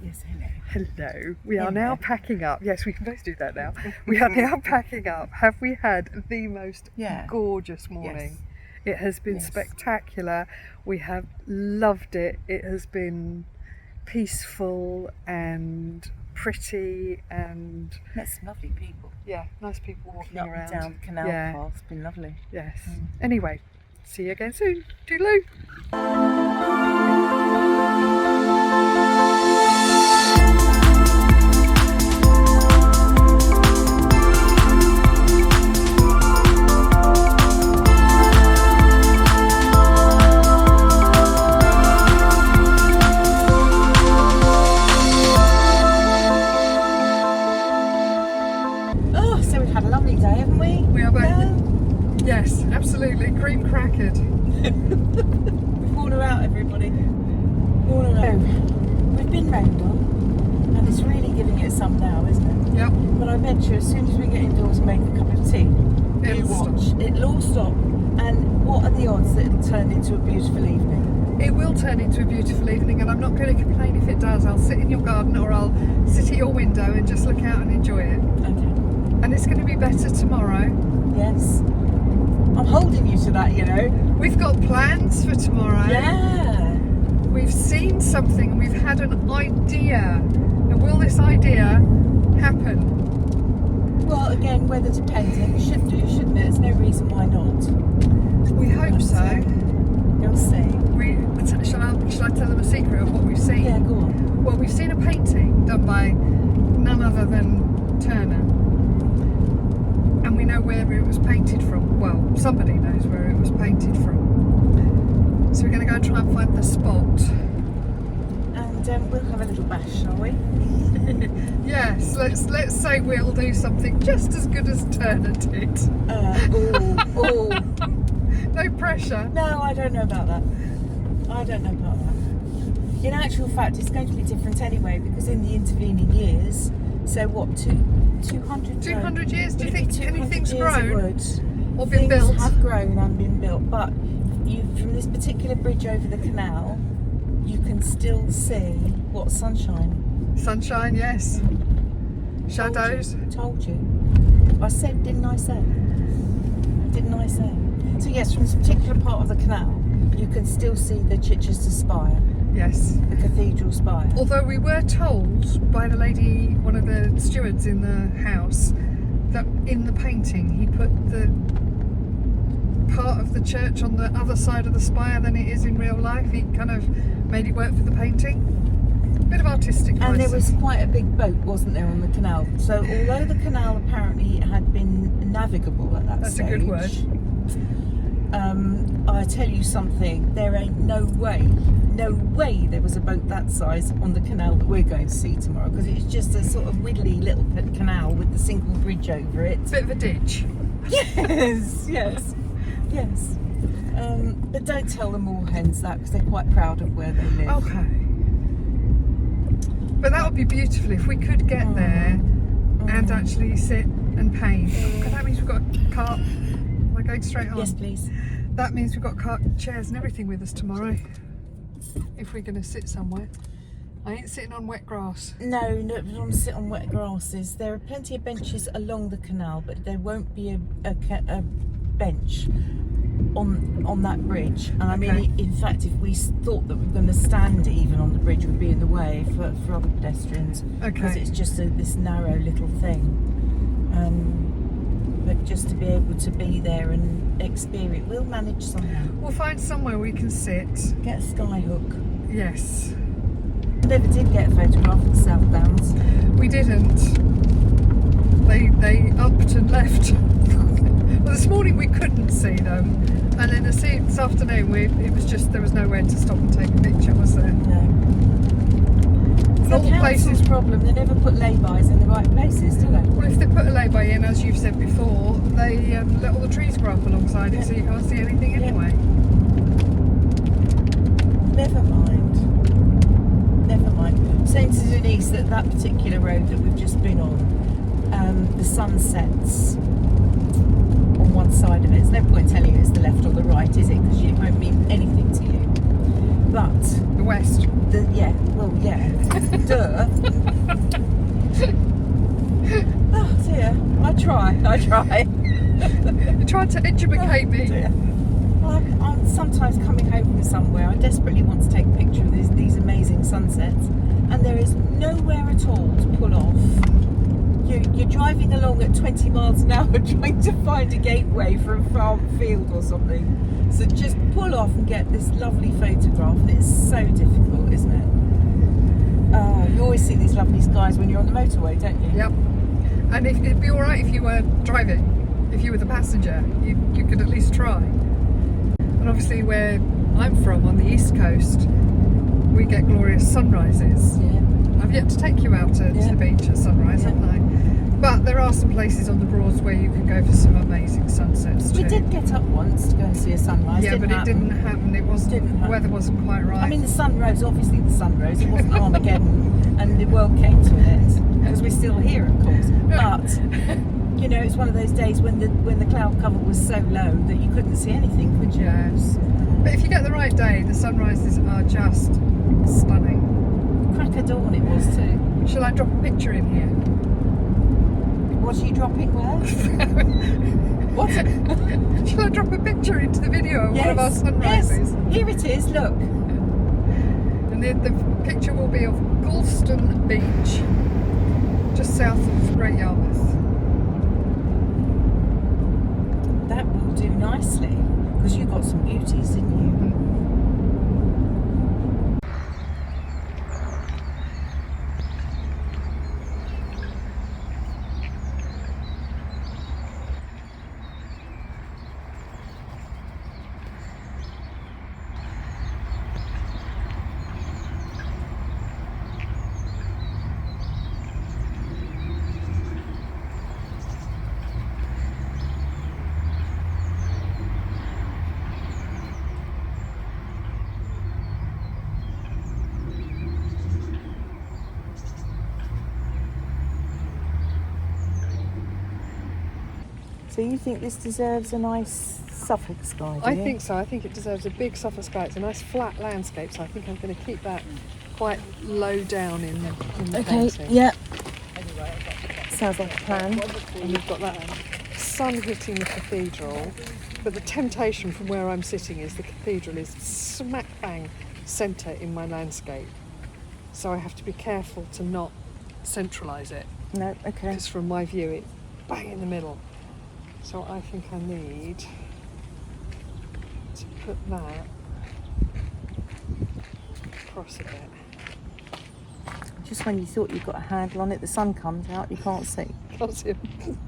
Yes, hello. Hello. We are now packing up. Yes, we can both do that now. We are now packing up. Have we had the most gorgeous morning? Yes. It has been spectacular. We have loved it. It has been peaceful and pretty and... Met some lovely people. Yeah, nice people walking up around. And down the canal path. It's been lovely. Yes. Anyway, see you again soon. Toodaloo. Yes, absolutely. Cream crackered. We've worn her out, everybody. Worn her out. We've been rained on, and it's really giving it some now, isn't it? Yep. But I bet you, as soon as we get indoors and make a cup of tea, it'll all stop. And what are the odds that it'll turn into a beautiful evening? It will turn into a beautiful evening, and I'm not going to complain if it does. I'll sit in your garden, or I'll sit at your window and just look out and enjoy it. Okay. And it's going to be better tomorrow. Yes. I'm holding you to that, you know. We've got plans for tomorrow. Yeah. We've seen something and we've had an idea. And will this idea happen? Well, again, weather dependent. It should do, shouldn't it? There's no reason why not. We hope so. You'll see. Shall I tell them a secret of what we've seen? Yeah, go on. Well, we've seen a painting done by none other than Turner. And we know where it was painted from. Well, somebody knows where it was painted from. So we're going to go and try and find the spot. And we'll have a little bash, shall we? Yes, let's say we'll do something just as good as Turner did. No pressure. No, I don't know about that. In actual fact, it's going to be different anyway, because in the intervening years, so what, 200 years? Do you think anything's grown or Things been built? Have grown and been built, but from this particular bridge over the canal, you can still see what, sunshine. Sunshine, yes. Shadows. Told you. I said, didn't I say? So yes, from this particular part of the canal, you can still see the Chichester spire. Yes. The cathedral spire. Although we were told by the lady, one of the stewards in the house, that in the painting he put the part of the church on the other side of the spire than it is in real life. He kind of made it work for the painting. Bit of artistic license. And there was quite a big boat, wasn't there, on the canal? So although the canal apparently had been navigable at that stage. That's a good word. I tell you something, there ain't no way there was a boat that size on the canal that we're going to see tomorrow, because it's just a sort of widdly little canal with the single bridge over it. Bit of a ditch. Yes. But don't tell the moorhens that, because they're quite proud of where they live. Okay. But that would be beautiful if we could get there and actually sit and paint. Because that means we've got a cart. Am I going straight on? Yes, please. That means we've got cart, chairs and everything with us tomorrow. If we're going to sit somewhere. I ain't sitting on wet grass. No, we don't want to sit on wet grasses. There are plenty of benches along the canal, but there won't be a bench on that bridge. And I mean, in fact, if we thought that we were going to stand even on the bridge, would be in the way for other pedestrians. Because it's just this narrow little thing. But just to be able to be there and experience, we'll manage somehow. We'll find somewhere we can sit. Get a skyhook. Yes. Never did get a photograph of the South Downs. We didn't. They upped and left. Well, this morning we couldn't see them, and then this afternoon it was just, there was nowhere to stop and take a picture, was there? No. All the council's problem, they never put lay-bys in the right places, do they? Well, if they put a lay-by in, as you've said before, they let all the trees grow up alongside it, so you can't see anything anyway. Never mind. Saying to Denise that particular road that we've just been on, the sun sets on one side of it. There's no point telling you it's the left or the right, is it? Because it won't mean anything to you. but the west. Duh. Oh dear, I try. You tried to educate me. Dear. Well, I'm sometimes coming home from somewhere. I desperately want to take a picture of these amazing sunsets, and there is nowhere at all to pull off. You're driving along at 20 miles an hour trying to find a gateway for a farm field or something. So just pull off and get this lovely photograph, and it's so difficult, isn't it? You always see these lovely skies when you're on the motorway, don't you? Yep. And it'd be all right if you were driving. If you were the passenger, you could at least try. And obviously where I'm from, on the east coast, we get glorious sunrises. Yeah. I've yet to take you out to the beach at sunrise, haven't I? But there are some places on the Broads where you can go for some amazing sunsets too. We did get up once to go and see a sunrise. Yeah, but it didn't happen. It wasn't. The weather wasn't quite right. I mean, the sun rose. Obviously, the sun rose. It wasn't Armageddon, and the world came to an end because we're still here, of course. But you know, it's one of those days when the cloud cover was so low that you couldn't see anything, could you? Yes. But if you get the right day, the sunrises are just stunning. Crack of dawn it was too. Shall I drop a picture in here? Was she dropping where? What? Shall I drop a picture into the video of one of our sunrises? Yes, here it is, look. And the picture will be of Galston Beach, just south of Great Yarmouth. That will do nicely, because you got some beauties, didn't you? So you think this deserves a nice Suffolk sky, do you? I think so. I think it deserves a big Suffolk sky. It's a nice flat landscape, so I think I'm going to keep that quite low down in the painting. Yeah. Sounds like a plan. And you've got that sun hitting the cathedral, but the temptation from where I'm sitting is the cathedral is smack bang centre in my landscape. So I have to be careful to not centralise it. No, okay. Because from my view it's bang in the middle. So I think I need to put that across a bit. Just when you thought you got a handle on it, the sun comes out, you can't see. Can't see a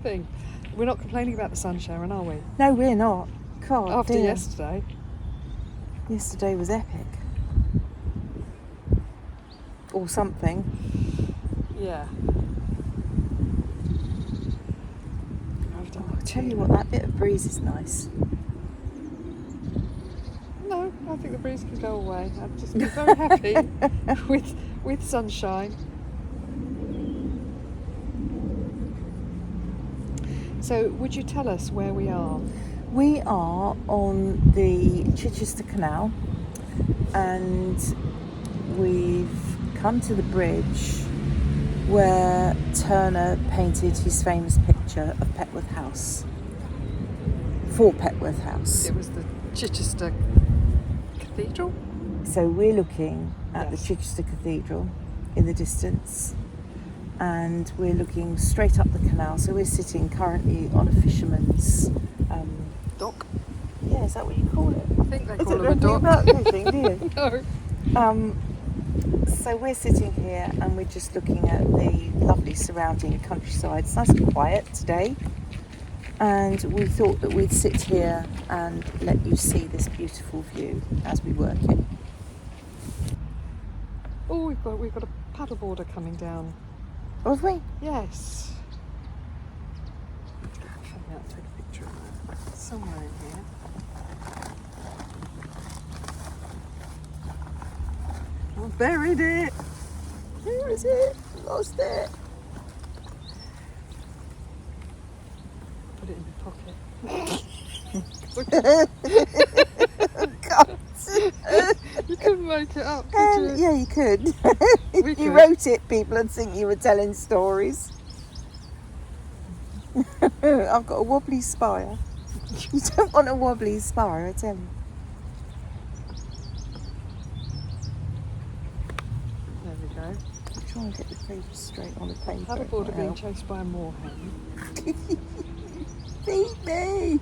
thing. We're not complaining about the sun, Sharon, are we? No, we're not. God, After dear. yesterday. Yesterday was epic. Or something. Yeah. I'll tell you what, that bit of breeze is nice. No, I think the breeze can go away. I've just been very happy with sunshine. So, would you tell us where we are? We are on the Chichester Canal, and we've come to the bridge where Turner painted his famous picture of Petworth House. For Petworth House. It was the Chichester Cathedral. So we're looking at Yes. the Chichester Cathedral in the distance, and we're looking straight up the canal. So we're sitting currently on a fisherman's Dock. yeah, is that what you call it? I think they call it a dock. About anything, do you? No. So we're sitting here and we're just looking at the lovely surrounding countryside. It's nice and quiet today, and we thought that we'd sit here and let you see this beautiful view as we work it. Oh, we've got a paddleboarder coming down. Have we? Yes. I'll take a picture of that. Somewhere in here. I buried it. Where is it? Lost it. Put it in your pocket. God. You couldn't make it up, could you? Yeah, you could. We You could. wrote it, people would think you were telling stories. I've got a wobbly spire. You don't want a wobbly spire, I tell you. There we go. Try and get the paper straight on the paper. Paddleboard are being chased by a moorhen. Feed me!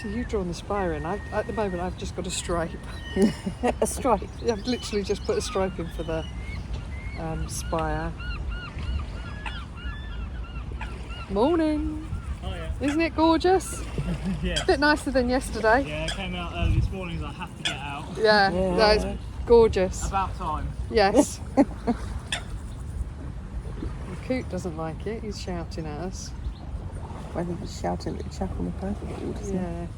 So you've drawn the spire in. At the moment, I've just got a stripe. A stripe. Yeah, I've literally just put a stripe in for the spire. Morning. Oh yeah. Isn't it gorgeous? Yeah. A bit nicer than yesterday. Yeah, I came out early this morning, so I have to get out. Yeah, no, it's gorgeous. About time. Yes. The coot doesn't like it. He's shouting at us. I think he's shouting at the chap on the paddleboard, isn't Yeah. it?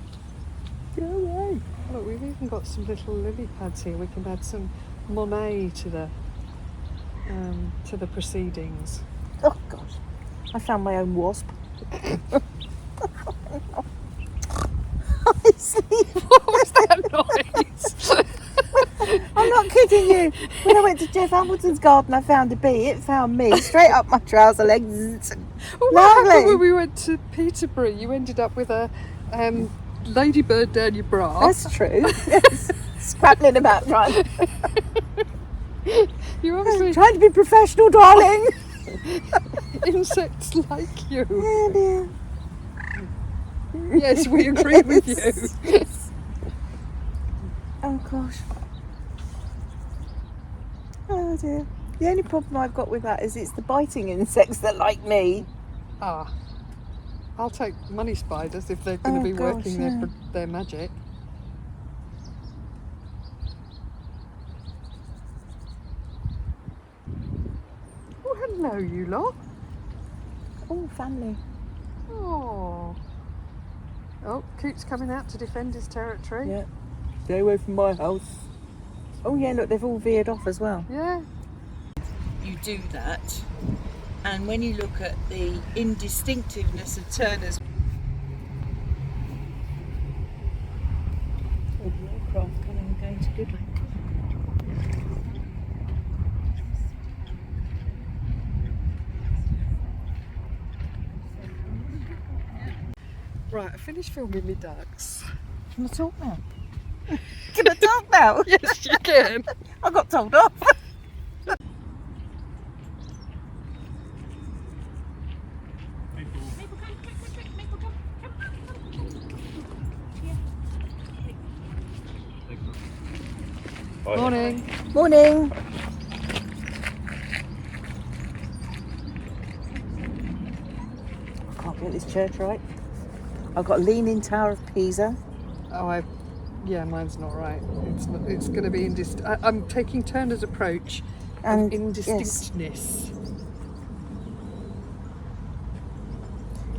Go away. Look, we've even got some little lily pads here. We can add some Monet to the proceedings. Oh God, I found my own wasp. Honestly, What was that noise? I'm not kidding you. When I went to Jeff Hamilton's garden, I found a bee. It found me straight up my trouser legs. Well, what happened Lovely. when we went to Peterborough? You ended up with a ladybird down your bra. That's true. Yes. Scrabbling about trying You obviously to be professional, darling. insects like you. Oh dear. Yes, we agree with Yes. you. Oh gosh. Oh dear. The only problem I've got with that is it's the biting insects that like me. Ah, I'll take money spiders if they're going to Oh, be gosh, working yeah. their magic. Oh, hello, you lot. Oh, family. Oh. Oh, Coot's coming out to defend his territory. Yeah. Stay away from my house. Oh yeah, look, they've all veered off as well. Yeah. You do that, and when you look at the indistinctiveness of Turner's aircraft coming and going to Goodwin. Right, I finished filming my ducks. Can I talk now? Can I talk now? Yes, you can. I got told off. Morning. Morning. I can't get this church right. I've got Leaning Tower of Pisa. Oh, yeah, mine's not right. It's going to be I'm taking Turner's approach And of indistinctness.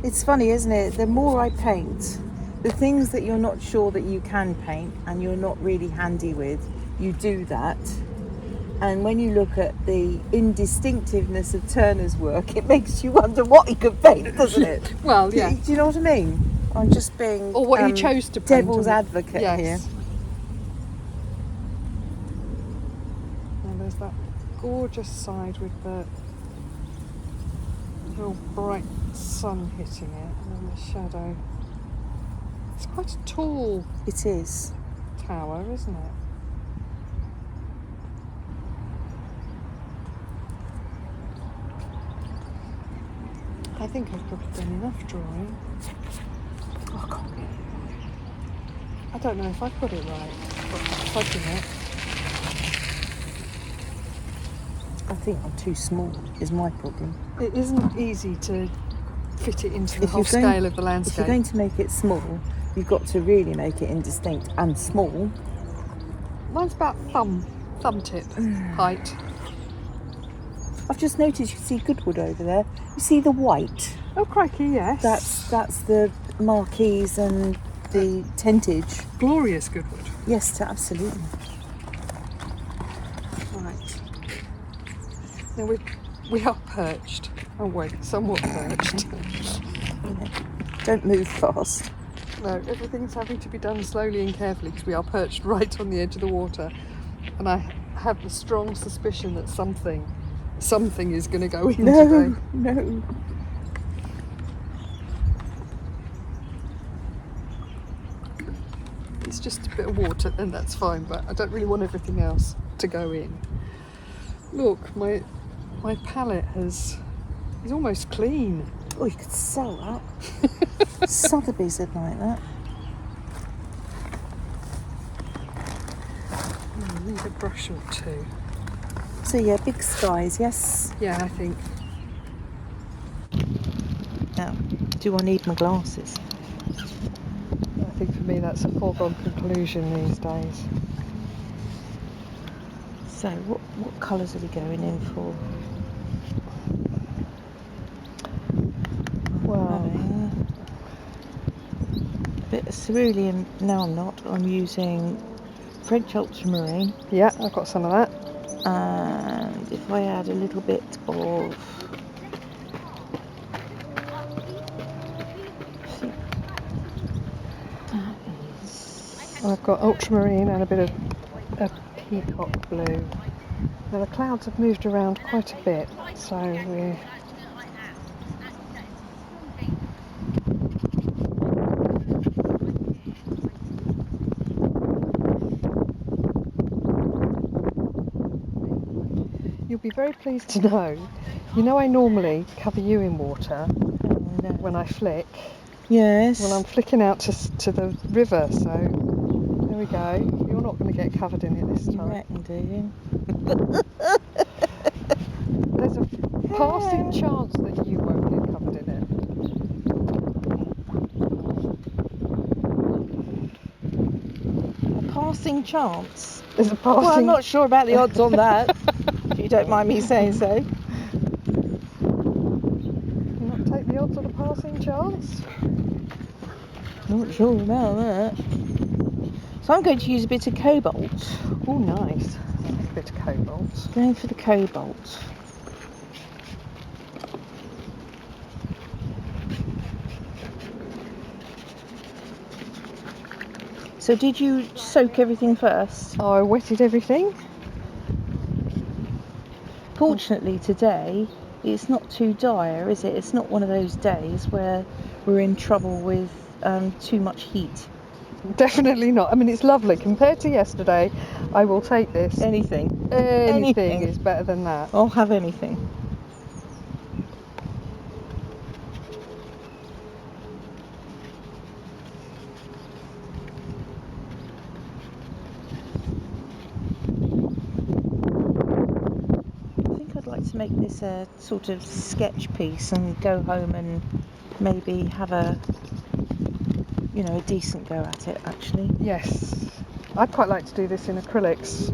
It's funny, isn't it? The more I paint, the things that you're not sure that you can paint and you're not really handy with, you do that. And when you look at the indistinctiveness of Turner's work, it makes you wonder what he could paint, doesn't it? Well, yeah. Do you know what I mean? I'm just being Or what he chose to paint. devil's advocate Yes. here. Now there's that gorgeous side with the real bright sun hitting it, and then the shadow. It's quite a tall It is. tower, isn't it? I think I've probably done enough drawing. Oh, I can't get it. I don't know if I've got it right. But fudging it. I think I'm too small, is my problem. It isn't easy to fit it into the If whole you're going- scale of the If landscape. you're going to make it small, you've got to really make it indistinct and small. Mine's about thumb tip height. I've just noticed you see Goodwood over there. You see the white? Oh crikey, yes. That's the marquees and the tentage. glorious Goodwood. Yes, absolutely. Right. Now we are perched. Oh wait, somewhat perched. Don't move fast. No, everything's having to be done slowly and carefully because we are perched right on the edge of the water. And I have the strong suspicion that something is going to go in today. No. It's just a bit of water, and that's fine, but I don't really want everything else to go in. Look, my palette is almost clean. Oh, you could sell that. Sotheby's would like that. I need a brush or two. So yeah, big skies, yes? Yeah, I think. Now, do I need my glasses? I think for me that's a foregone conclusion these days. So what colours are we going in for? Well, A bit of cerulean. No, I'm not. I'm using French ultramarine. yeah, I've got some of that. And if I add a little bit of I've got ultramarine and a bit of peacock blue. Now the clouds have moved around quite a bit, so we're... You'll be very pleased to know, I normally cover you in water when I flick. Yes. Well, I'm flicking out to the river, so there we go. You're not going to get covered in it this You time. reckon, do you? There's a passing chance that you won't get covered in A passing chance. it. There's a passing... Well, I'm not sure about the odds on that, if you don't mind me saying so. You not take the odds on a passing chance? Not sure about that. So I'm going to use a bit of cobalt. Oh, nice. A bit of cobalt. Going for the cobalt. So did you soak everything first? Oh, I wetted everything. Fortunately today it's not too dire, is it? It's not one of those days where we're in trouble with too much heat. Definitely not. I mean, it's lovely. Compared to yesterday, I will take this. Anything. Anything is better than that. I'll have anything. I think I'd like to make this a sort of sketch piece and go home and maybe have a decent go at it, actually. Yes. I'd quite like to do this in acrylics.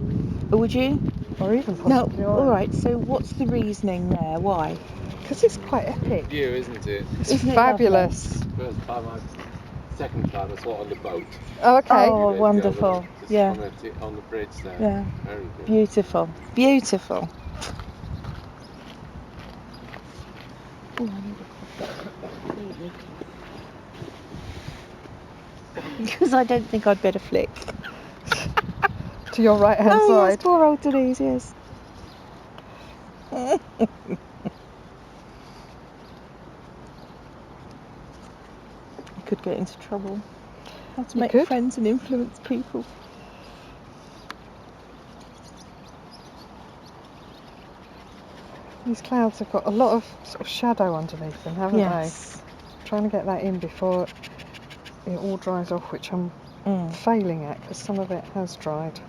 Would you? Or even possibly No. Alright, so what's the reasoning there? Why? Because it's quite epic. View, isn't it? Isn't it fabulous. First time second time I saw it on the boat. Oh, okay. Oh, wonderful. Just Yeah. on the bridge there. Yeah. Very good. Beautiful. Beautiful. Because I don't think I'd better flick. To your right hand side. Yes, poor old Denise, yes. I could get into trouble. How to make friends and influence people. These clouds have got a lot of sort of shadow underneath them, haven't they? Trying to get that in before it all dries off, which I'm failing at because some of it has dried.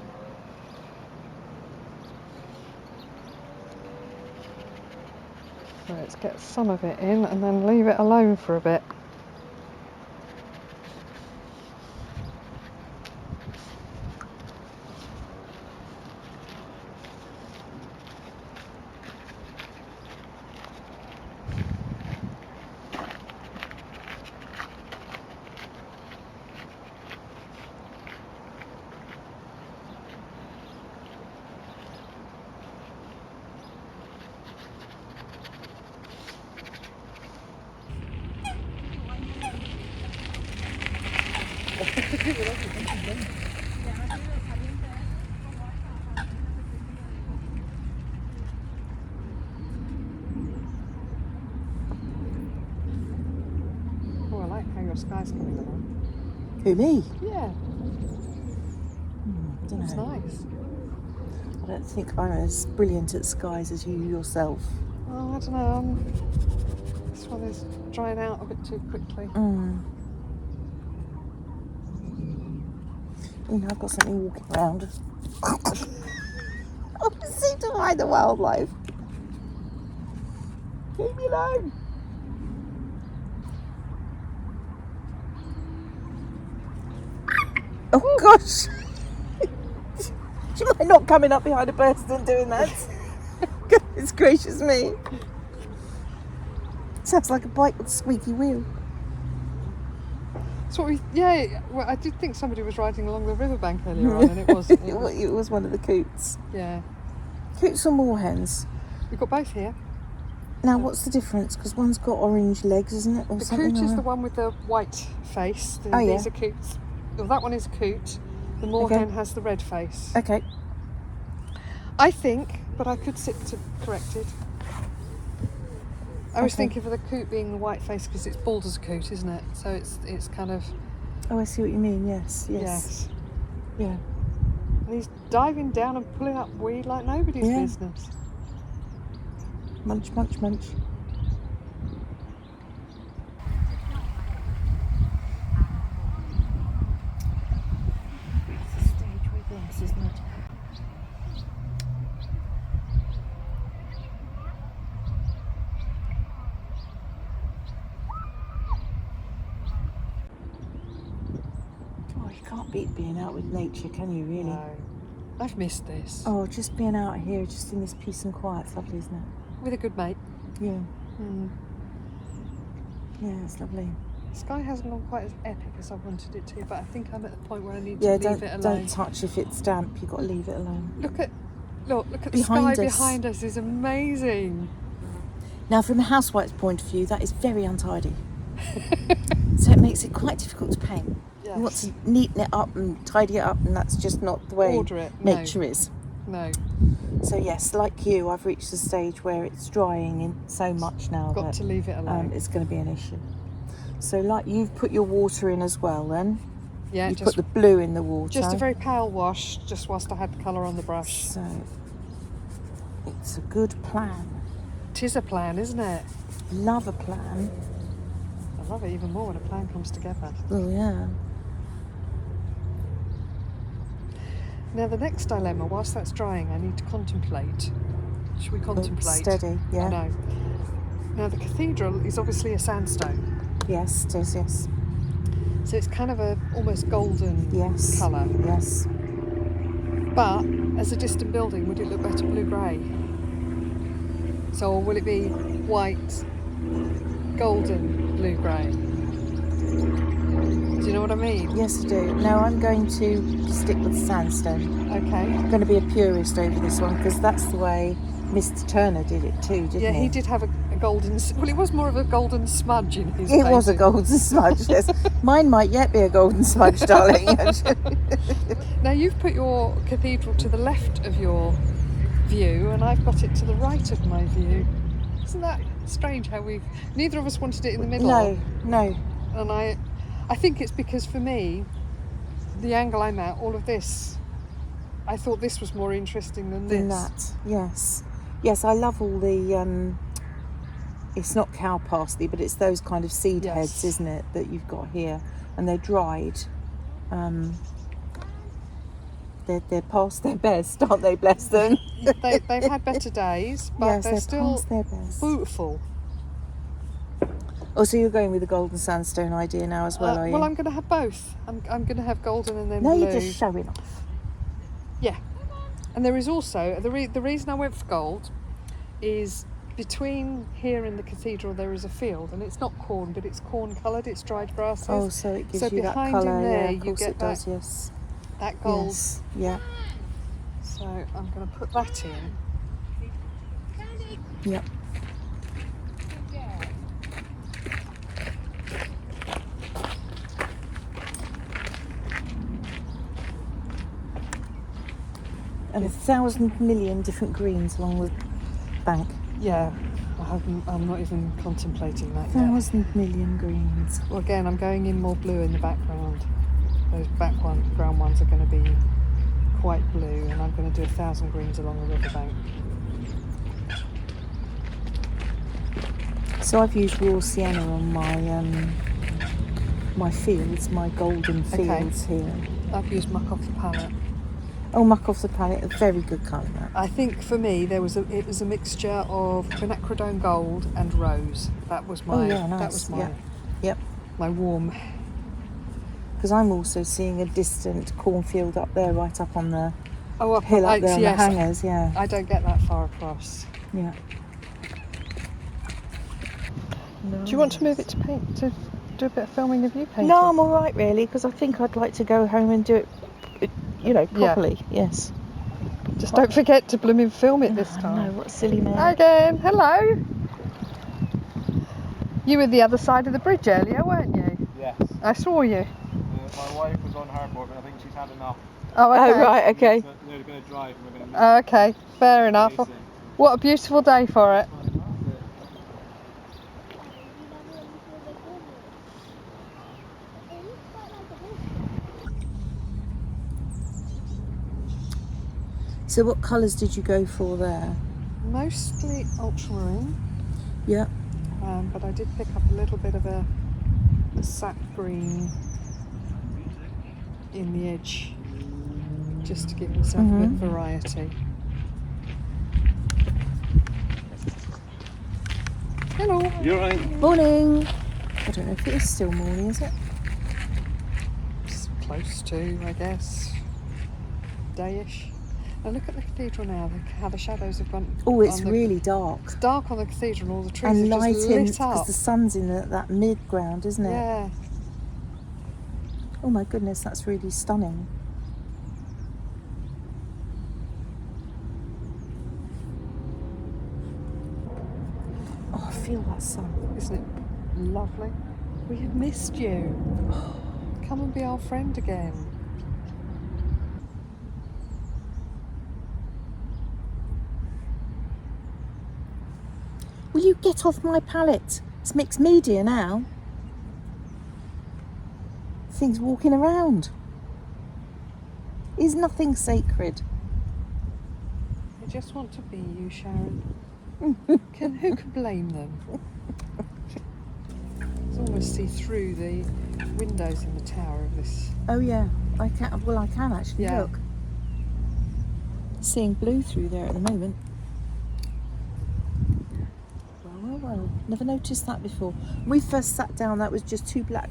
So let's get some of it in and then leave it alone for a bit. Oh, I like how your sky's coming along. Who, me? Yeah, Don't it's know. nice. I don't think I'm as brilliant at skies as you yourself. Oh, I don't know. This one is drying out a bit too quickly. You know, I've got something walking around. I seem to hide the wildlife. Leave me alone. Oh gosh! Do you mind not coming up behind a person and doing that? Goodness gracious me! Sounds like a bike with a squeaky wheel. So well, I did think somebody was riding along the riverbank earlier on, and it wasn't. It was one of the coots. Yeah. Coots or moorhens? We've got both here. Now, what's the difference? Because one's got orange legs, isn't it? Or The something coot is like the that? one with the white face. Oh, yeah. These are coots. Well, that one is a coot. The moorhen has the red face. Okay. I think, but I could sit to corrected. I was Okay. thinking of the coot being the white face because it's bald as a coot, isn't it? So it's kind of Oh, I see what you mean. Yes. yes. Yeah. And he's diving down and pulling up weed like nobody's Yeah. business. Munch, munch, munch. It's a stage with this, isn't it? Oh, you can't beat being out with nature, can you, really? No. I've missed this. Oh, just being out here, just in this peace and quiet, it's lovely, isn't it? With a good mate. Yeah. Mm. Yeah, it's lovely. Sky hasn't gone quite as epic as I wanted it to, but I think I'm at the point where I need Yeah, to leave it alone. don't touch if it's damp. You've got to leave it alone. Look at the Behind sky us. behind us is amazing. Now, from a housewife point of view, that is very untidy. So it makes it quite difficult to paint. Yes. You want to neaten it up and tidy it up, and that's just not the way Order it, no. nature is. No, So yes, like you, I've reached a stage where it's drying in so much now got that to leave it alone. it's going to be an issue. So like you've put your water in as well then? Yeah, You've just put the blue in the water. just a very pale wash, just whilst I had the colour on the brush. So it's a good plan. 'Tis a plan, isn't it? Love a plan. I love it even more when a plan comes together. Oh yeah. Now the next dilemma, whilst that's drying, I need to contemplate. Should we contemplate? Steady, yeah. I know. Now the cathedral is obviously a sandstone, Yes, it is, yes. so it's kind of a almost golden Yes. colour. Yes. But as a distant building, would it look better blue-grey? So or will it be white, golden, blue-grey? Do you know what I mean? Yes, I do. No, I'm going to stick with sandstone. Okay. I'm going to be a purist over this one because that's the way Mr. Turner did it too, didn't he? Yeah, he did have a golden... Well, it was more of a golden smudge in his It was a painting. golden smudge, yes. Mine might yet be a golden smudge, darling. Now, you've put your cathedral to the left of your view, and I've got it to the right of my view. Isn't that strange how we've... Neither of us wanted it in the middle. No. And I think it's because, for me, the angle I'm at, all of this, I thought this was more interesting than this. In that, yes. Yes, I love all the... it's not cow parsley, but it's those kind of seed Yes. heads, isn't it, that you've got here. And they're dried. They're past their best, aren't they, bless them? They've had better days, but Yes, they're still past their best. beautiful. Oh, so you're going with the golden sandstone idea now as well, are you? Well, I'm going to have both. I'm going to have golden and then no, blue. you're just showing off. Yeah. And there is also, the reason I went for gold is between here and the cathedral there is a field, and it's not corn, but it's corn coloured, it's dried grasses. Oh, so it gives So you that behind him colour. there, Yeah, you of course get it does, yes. that gold. Yes, yeah. So I'm going to put that in. Yep. And 1,000 million different greens along the bank. Yeah, I'm not even contemplating that yet. 1,000 million greens. Well, again, I'm going in more blue in the background. Those background ones are going to be quite blue, and I'm going to do 1,000 greens along the riverbank. So I've used raw sienna on my my fields, my golden fields here. I've used muck off the palette. Oh, muck off the palette, a very good colour. That. I think for me it was a mixture of quinacridone gold and rose. That was my. Oh yeah, nice. That was my. Yep. My warm. Because I'm also seeing a distant cornfield up there, right up on the up hill up there on yes. the hangers. Yeah. I don't get that far across. Yeah. Nice. Do you want to move it to paint to do a bit of filming of you painting? No, I'm all right really, because I think I'd like to go home and do it, properly. Yeah. Yes. Just don't forget to blooming film it this time. No, what a silly man. Again, hello. You were the other side of the bridge earlier, weren't you? Yes. I saw you. My wife was on her board, but I think she's had enough. Oh, okay. Oh, right, okay. They're going to drive and we're going to Okay, fair enough. What a beautiful day for it. So what colours did you go for there? Mostly ultramarine. Yeah. But I did pick up a little bit of a sap green in the edge, just to give myself a bit of variety. Hello. You're right. Morning. I don't know if it is still morning, is it? It's close to, I guess, dayish. Now look at the cathedral now, how the shadows have gone. Oh, it's really dark. It's dark on the cathedral, all the trees And are just lighting, lit up. because the sun's in that mid-ground, isn't it? Yeah. Oh my goodness, that's really stunning. Oh, I feel that sun. Isn't it lovely? We have missed you. Come and be our friend again. Will you get off my palette? It's mixed media now. Things walking around. Is nothing sacred? They just want to be you, Sharon. Who can blame them? You almost see through the windows in the tower of this. Oh yeah, I can. Well, I can actually. Yeah. Look. Seeing blue through there at the moment. Well, never noticed that before. When we first sat down, that was just two black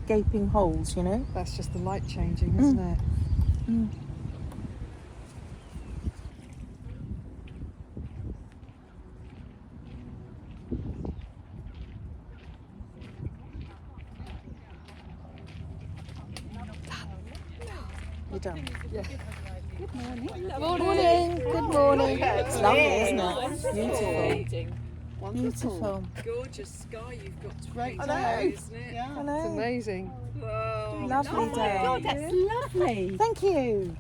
gaping holes, you know? That's just the light changing, isn't it? Mm. You're done? Yeah. Good morning. Good morning. It's lovely, isn't it? Beautiful. Beautiful. Gorgeous sky you've got to Great paint day, out, isn't it? I It's know. amazing. Wow. Lovely day. God, that's lovely. Thank you.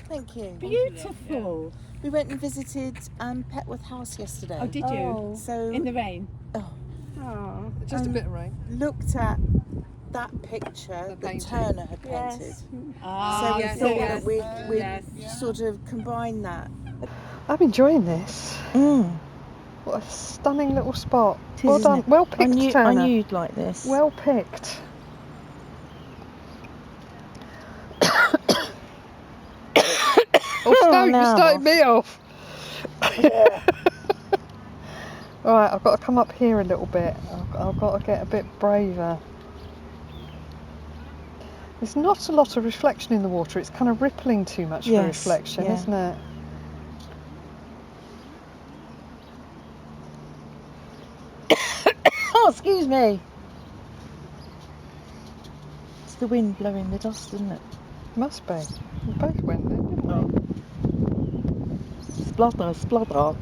Thank you. Beautiful. We went and visited Petworth House yesterday. Oh, did you? So In the rain? oh, Oh. Just a bit of rain. looked at that picture The that painting. Turner had painted. Yes. So we yes, thought yes, that we'd yes. sort of combine that. I'm enjoying this. Mm. What a stunning little spot. It is, Well isn't done. it? Well picked, Turner. I knew you'd like this. Well picked. Oh, now you I'm started off. me off. Alright, I've got to come up here a little bit. I've got to get a bit braver. There's not a lot of reflection in the water. It's kind of rippling too much for Yes, reflection, yeah. isn't it? Oh, excuse me. It's the wind blowing the dust, isn't it? Must be. We both went then, didn't we? Splutter, splutter.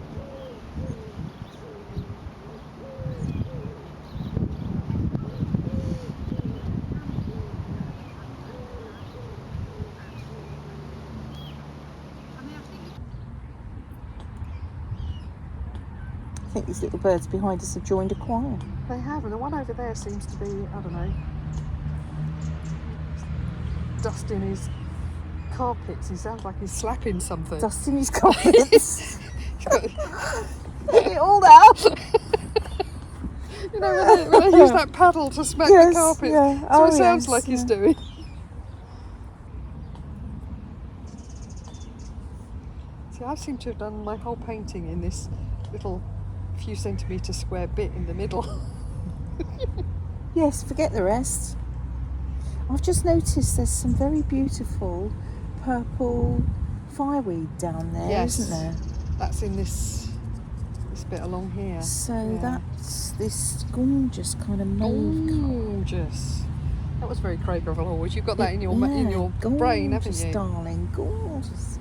think these little birds behind us have joined a choir. They have, and the one over there seems to be, I don't know, dusting his carpets. He sounds like he's slapping something. Dusting his carpets. He's got, Get it all out. you know, when they use that paddle to smack the carpets. Yeah. That's what it sounds like he's doing. See, I seem to have done my whole painting in this little few centimetre square bit in the middle. Yes, forget the rest. I've just noticed there's some very beautiful purple fireweed down there, Yes. isn't there? That's in this bit along here. So Yeah. that's this gorgeous kind of mauve colour. Gorgeous. That was very Craig Revel Hallward. You've got that in your Yeah, brain, haven't gorgeous, you? darling, gorgeous.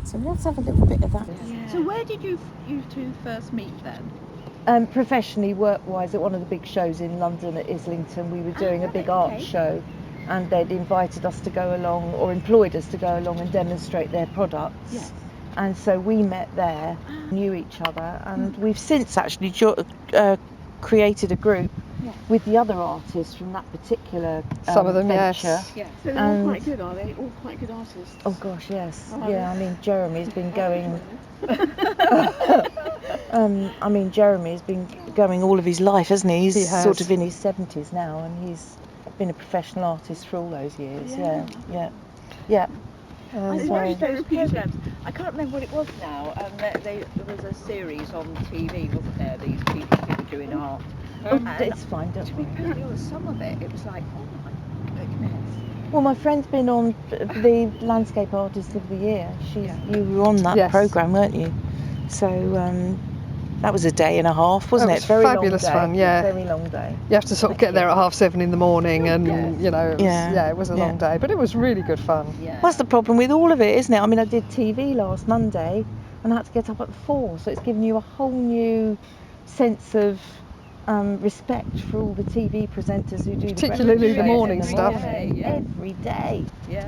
So let's have a little bit of that. So where did you two first meet then? Professionally, work-wise, at one of the big shows in London at Islington, we were doing a big art show, and they'd invited us to go along, or employed us to go along and demonstrate their products. Yes. And so we met there, knew each other, and we've since actually created a group with the other artists from that particular Some of them, venture. yes. Yeah. So they're all quite good, are they? All quite good artists. Oh gosh, yes. Oh, Yeah, I mean Jeremy's been going. Jeremy's been going all of his life, hasn't he? He's He has. sort of in his 70s now, and he's been a professional artist for all those years. Yeah. I So- watched those programmes. I can't remember what it was now. There was a series on TV, wasn't there? These people who were doing art. It's fine, don't worry. Apparently, on some of it, it was like, oh my goodness. Well, my friend's been on the Landscape Artist of the Year. You were on that Yes. programme, weren't you? So that was a day and a half, wasn't That it? was Very fabulous long day. fun, yeah. Very long day. You have to sort of get there at 7:30 in the morning, and you know, it was a long day, but it was really good fun. Yeah. That's the problem with all of it, isn't it? I mean, I did TV last Monday, and I had to get up at 4, so it's given you a whole new sense of respect for all the TV presenters who do Particularly the breakfast shows morning in the stuff. morning. Yeah. Every day. Yeah.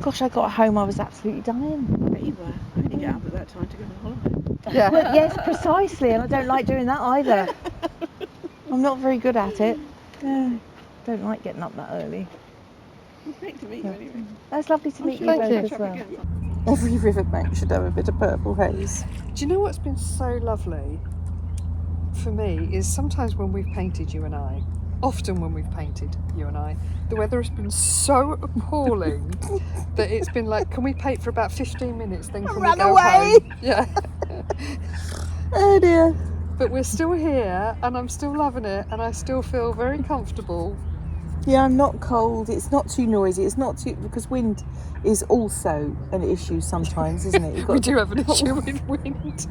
Gosh, I got home, I was absolutely dying. I bet you were. I didn't get up at that time to go on holiday. Yeah. Well, yes, precisely, and I don't like doing that either. I'm not very good at it. Yeah, don't like getting up that early. Well, great to meet you anyway. That's lovely to meet you Thank both you. as well. Again. Every riverbank should have a bit of purple haze. Do you know what's been so lovely for me is sometimes when we've painted, you and I, often when we've painted, you and I, the weather has been so appalling that it's been like, can we paint for about 15 minutes, then can we Run go away. home? Yeah. Oh dear. But we're still here, and I'm still loving it, and I still feel very comfortable. Yeah, I'm not cold. It's not too noisy. It's not too, because wind is also an issue sometimes, isn't it? You've got We do have an issue with wind.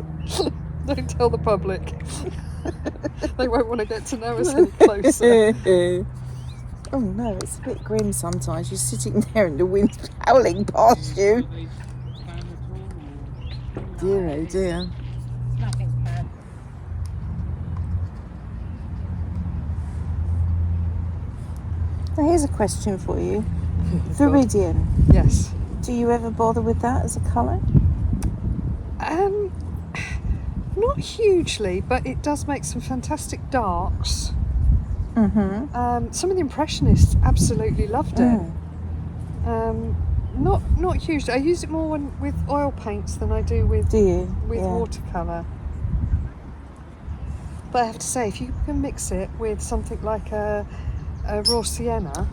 Don't tell the public. They won't want to get to know us any closer. Oh no, it's a bit grim sometimes. You're sitting there and the wind's howling past you. Dear, oh dear. Nothing bad. Now here's a question for you. Viridian. Yes. Do you ever bother with that as a colour? Not hugely, but it does make some fantastic darks. Mm-hmm. Some of the Impressionists absolutely loved it. Not hugely. I use it more with oil paints than I do with Do you? watercolour. But I have to say, if you can mix it with something like a raw sienna,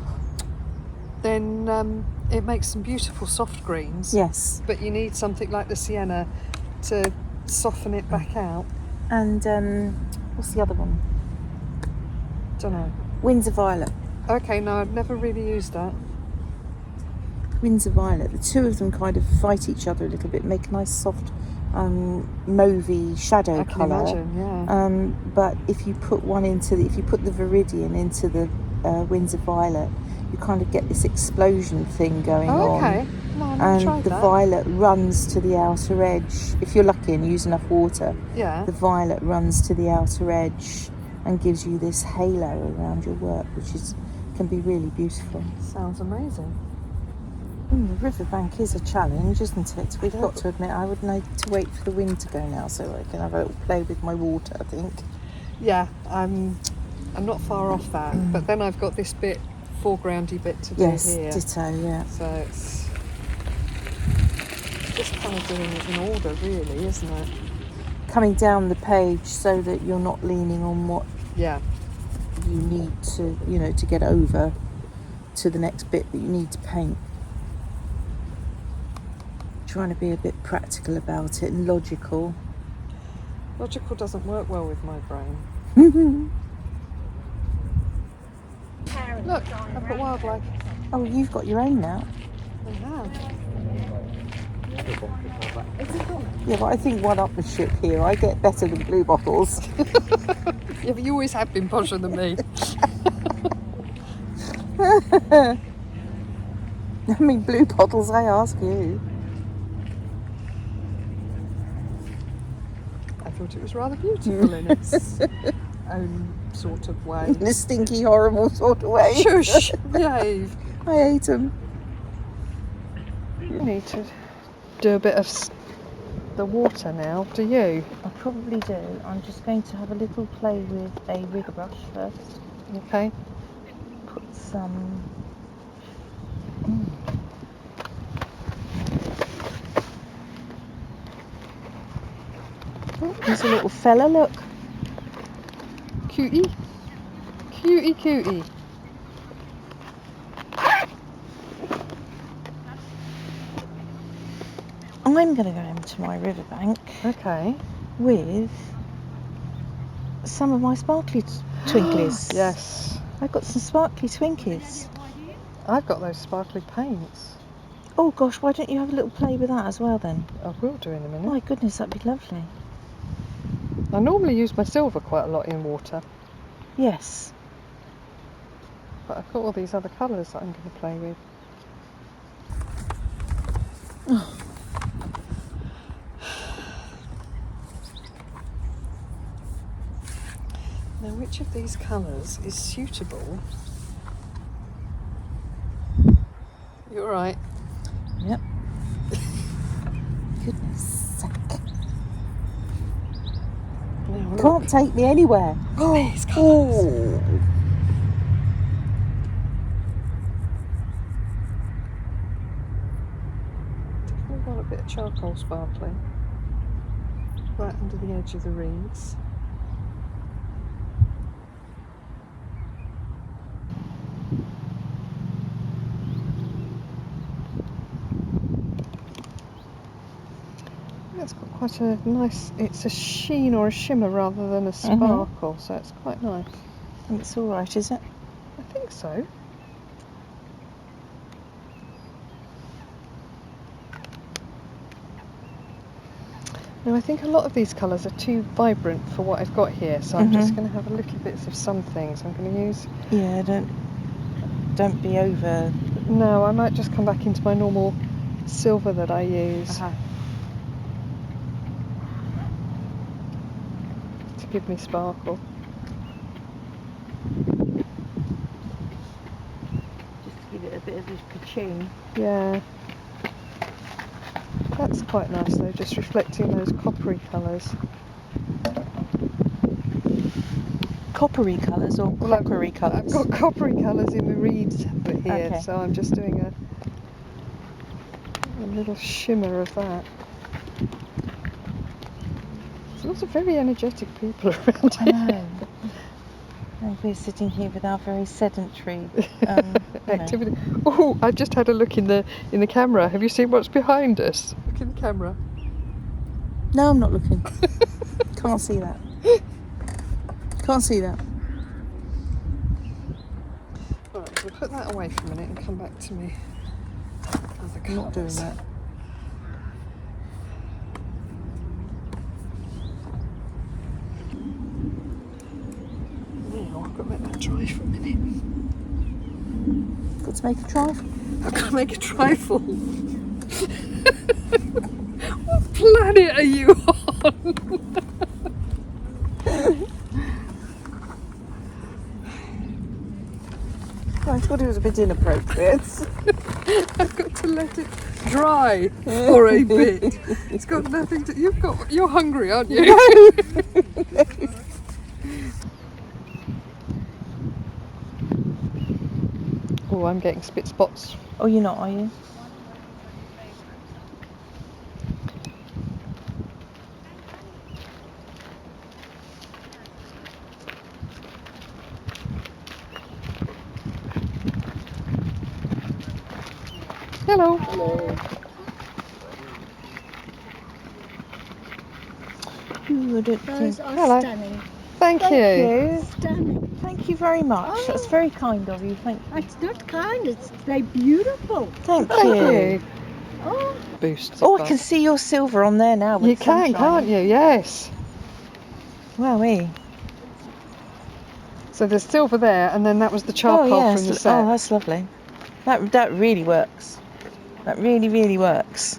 then it makes some beautiful soft greens. Yes. But you need something like the sienna to soften it back out. And what's the other one? Don't know. Windsor Violet. Okay, no, I've never really used that. Windsor Violet. The two of them kind of fight each other a little bit, make a nice soft mauvey shadow I can colour. imagine, yeah. But if you put if you put the Viridian into the Windsor Violet, you kind of get this explosion thing going Oh, on. okay. No, I've never tried And the that. violet runs to the outer edge. If you're lucky and use enough water, Yeah. the violet runs to the outer edge and gives you this halo around your work, which can be really beautiful. Sounds amazing. The riverbank is a challenge, isn't it? We've got to admit, I would need to wait for the wind to go now so I can have a little play with my water, I think. Yeah, I'm not far off that, but then I've got this bit, foregroundy bit to do Yes, here. ditto, yeah. So it's just kind of doing it in order, really, isn't it? Coming down the page so that you're not leaning on what Yeah. you need to, to get over to the next bit that you need to paint. Trying to be a bit practical about it and logical. Logical doesn't work well with my brain. Look, I've got wildlife. Oh, you've got your own now. I have. Yeah, but I think one-upmanship here. I get better than blue bottles. Yeah, but you always have been posher than me. I mean, blue bottles, I ask you. I thought it was rather beautiful in its own sort of way. In a stinky, horrible sort of way. Shush! Behave. I hate them. You need to do a bit of the water now, do you? I probably do. I'm just going to have a little play with a rigger brush first. Okay. Put some... Oh, there's a little fella, look. Cutie. Cutie, cutie. I'm going to go into my riverbank Okay. with some of my sparkly twinklies. Yes. I've got some sparkly twinkies. I've got those sparkly paints. Oh gosh, why don't you have a little play with that as well then? I will do in a minute. My goodness, that'd be lovely. I normally use my silver quite a lot in water, Yes. but I've got all these other colours that I'm going to play with. Now, which of these colours is suitable? You all right? Yep. Goodness sake. Now, look. Can't take me anywhere. These colours. Oh. Definitely got a bit of charcoal sparkling right under the edge of the reeds. It's got quite a nice, it's a sheen or a shimmer rather than a sparkle, so it's quite nice. It's all right, is it? I think so. Now I think a lot of these colours are too vibrant for what I've got here, so I'm just going to have a little bits of some things. I'm going to use... Yeah, don't be over... No, I might just come back into my normal silver that I use. To give me sparkle. Just to give it a bit of a ka-ching. Yeah. That's quite nice though, just reflecting those coppery colours. Coppery colours or crockery colours? I've got coppery colours in the reeds here, Okay. so I'm just doing a little shimmer of that. There's lots of very energetic people around I here. know. And we're sitting here with our very sedentary Activity. Oh, I just had a look in the camera. Have you seen what's behind us? Look in the camera. No, I'm not looking. Can't see that. Can't see that. Right, we'll put that away for a minute and come back to me. I'm not doing that. Now I've got to let that dry for a minute. Got to make a trifle? I've got to make a trifle. What planet are you on? Right, thought it was a bit inappropriate. I've got to let it dry for a bit. It's got nothing to. You're hungry, aren't you? Oh, I'm getting spit spots. Oh, you're not, are you? Hello. Hello. Those are Hello. stunning. Thank you. Stunning. Thank you very much. That's very kind of you. Thank you. It's not kind, they're beautiful. Thank Thank you. you. Oh, Boost. Oh, I can see your silver on there now. With You the sun can, can't shining. you? Yes. Wowee. So there's silver there, and then that was the charcoal Oh, from the yes. set. Oh, that's lovely. That really works. That really works.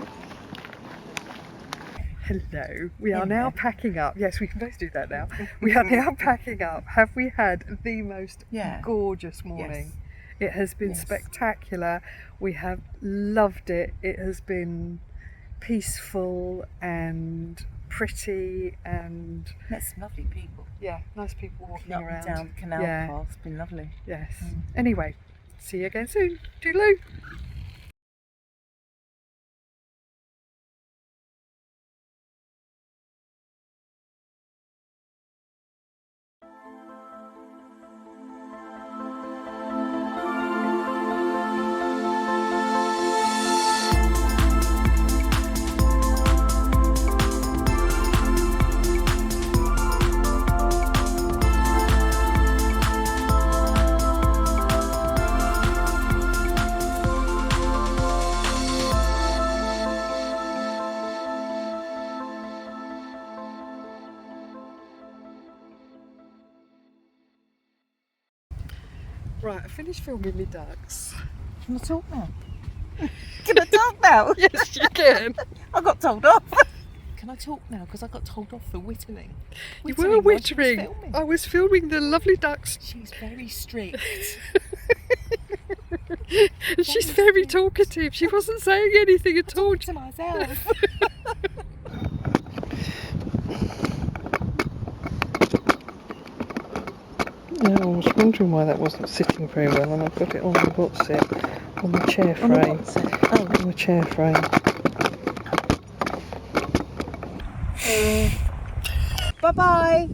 Hello. We are now packing up. Yes, we can both do that now. We are now packing up. Have we had the most gorgeous morning? It has been spectacular. We have loved it. It has been peaceful and pretty and Met some lovely people. yeah, nice people walking Up around. and down the canal path. It's been lovely. Yes. Anyway, see you again soon. Toodaloo. Right, I finished filming my ducks. Can I talk now? Can I talk now? Yes, you can. I got told off. Can I talk now? Because I got told off for whittling. You were while she was wittering. filming. I was filming the lovely ducks. She's very strict. She's very talkative. She wasn't saying anything at all. To myself. Yeah, I was wondering why that wasn't sitting very well, and I've got it on the what's it, on the chair frame. On the chair frame. Bye bye.